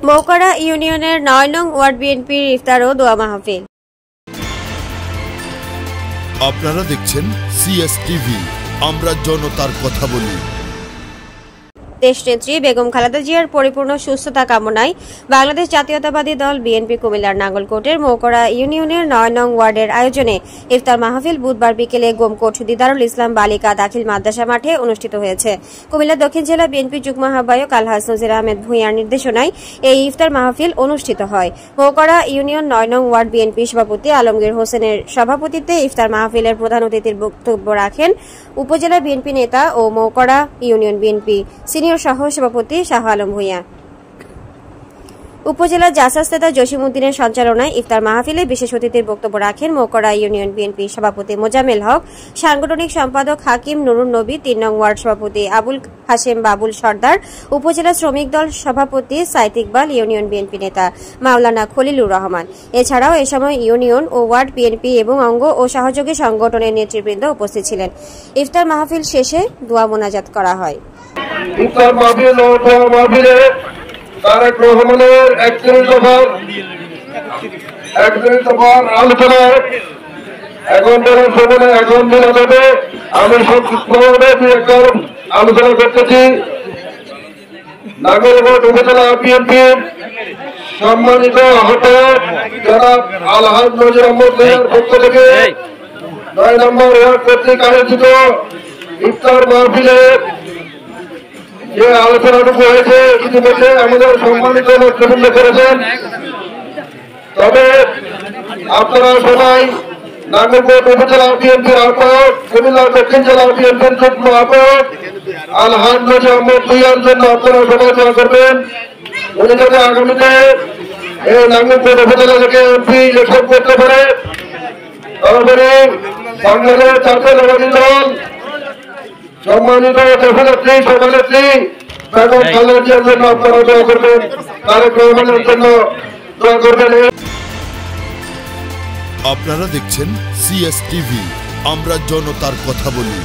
মৌকড়া ইউনিয়নের ৯ নং ওয়ার্ড বিএনপির ইফতার ও দোয়া মাহফিল। আপনারা দেখছেন সিএসটিভি, আমরা জনতার কথা বলি। দেশনেত্রী বেগম খালেদা জিয়ার পরিপূর্ণ সুস্থতা কামনায় বাংলাদেশ জাতীয়তাবাদী দল বিএনপি কুমিল্লার নাঙ্গলকোটের মৌকড়া ইউনিয়নের ৯ নং ওয়ার্ডের আয়োজনে ইফতার মাহফিল বুধবার বিকেলে গোমকোট দিদারুল ইসলাম বালিকা দাখিল মাদ্রাসা মাঠে অনুষ্ঠিত হয়েছে। কুমিল্লা দক্ষিণ জেলা বিএনপি যুগ্ম আহ্বায়ক আলহাজ নজির আহমেদ ভূঁইয়ার নির্দেশনায় এই ইফতার মাহফিল অনুষ্ঠিত হয়। মৌকড়া ইউনিয়ন ৯ নং ওয়ার্ড বিএনপি সভাপতি আলমগীর হোসেনের সভাপতিত্বে ইফতার মাহফিলের প্রধান অতিথির বক্তব্য রাখেন উপজেলা বিএনপি নেতা ও মৌকড়া ইউনিয়ন বিএনপি সিনিয়র সহ সভাপতি শাহ আলম ভূঁইয়া। উপজেলা জাসাস নেতা জসিম উদ্দিনের সঞ্চালনায় ইফতার মাহফিলে বিশেষ অতিথির বক্তব্য রাখেন মৌকড়া ইউনিয়ন বিএনপি সভাপতি মোজামেল হক, সাংগঠনিক সম্পাদক হাকিম নুরুন নবী, ৩ নং ওয়ার্ড সভাপতি আবুল হাশেম বাবুল সর্দার, উপজেলা শ্রমিক দল সভাপতি সাইদ ইকবাল, ইউনিয়ন বিএনপি নেতা মাওলানা খলিলুর রহমান। এছাড়াও এ সময় ইউনিয়ন ও ওয়ার্ড বিএনপি এবং অঙ্গ ও সহযোগী সংগঠনের নেতৃবৃন্দ উপস্থিত ছিলেন। ইফতার মাহফিল শেষে দোয়া মোনাজাত করা হয়। ইফতার মাহফিল ও দোয়া মাহফিলে তারেক রহমানের ৩১ দফার আলোচনায় এখন বলা যাবে। আমি সংক্ষিপ্তভাবে একটা আলোচনা করতেছি। নাঙ্গলকোট উপজেলা বিএনপির সম্মানিত আহ্বায়ক জনাব আলহাজ নজির আহমদ ভূঁইয়ার পক্ষ থেকে ৯ নম্বর ওয়ার্ড কর্তৃক আয়োজিত ইফতার মাহফিলে যে আলোচনাটুকু হয়েছে ইতিমধ্যে আমাদের সম্মানিত নেতৃবৃন্দ করেছেন। তবে আপনারা সবাই নাঙ্গলকোট উপজেলা বিএনপির আহ্বায়ক, কুমিল্লা দক্ষিণ জেলা বিএনপির যুগ্ম আহ্বায়ক আলহাজ নজির আহমদ ভূঁইয়ার জন্য আপনারা সবাই দোয়া করবেন। উনি যাতে আগামীতে এই নাঙ্গলকোট উপজেলা থেকে এমপি ইলেকশন করতে পারে। তারপরে বাংলাদেশ জাতীয়তাবাদী দল সম্মানিত দেশনেত্রী সভানেত্রী বেগম খালেদা জিয়ার জন্য আপনারা দোয়া করবেন, তারেক রহমানের জন্য দোয়া করবেন। আপনারা দেখছেন সিএসটিভি, আমরা জনতার কথা বলি।